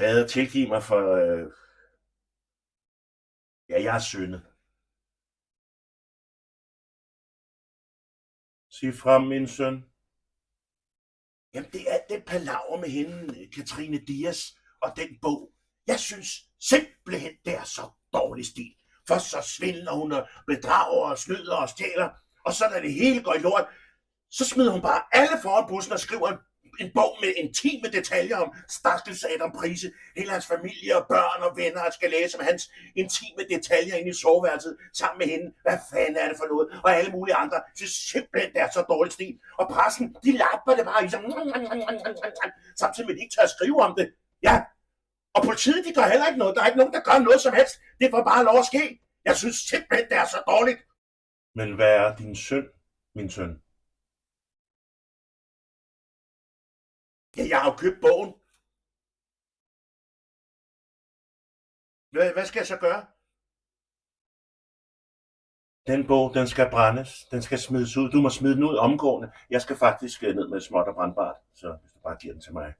Fader, tilgiv mig for, ja, jeg har syndet. Sig frem, min søn. Jamen, det er den palaver med hende, Katrine Dias, og den bog. Jeg synes simpelthen, det er så dårlig stil. Først så svindler hun og bedrager og snyder og stjæler, og så da det hele går i lort, så smider hun bare alle foran bussen og skriver en bog med intime detaljer om stakkels Adam Prise. Hele hans familie og børn og venner skal læse om hans intime detaljer inde i soveværelset sammen med hende. Hvad fanden er det for noget? Og alle mulige andre. Det er simpelthen, det er så dårligt stil. Og pressen, de lapper det bare i sig. Samtidig med, de ikke tør at skrive om det. Ja. Og politiet, de gør heller ikke noget. Der er ikke nogen, der gør noget som helst. Det får bare lov at ske. Jeg synes simpelthen, det er så dårligt. Men hvad er din søn, min søn? Ja, jeg har jo købt bogen. Hvad skal jeg så gøre? Den bog, den skal brændes. Den skal smides ud. Du må smide den ud omgående. Jeg skal faktisk ned med småt og brandbart. Så hvis du bare giver den til mig.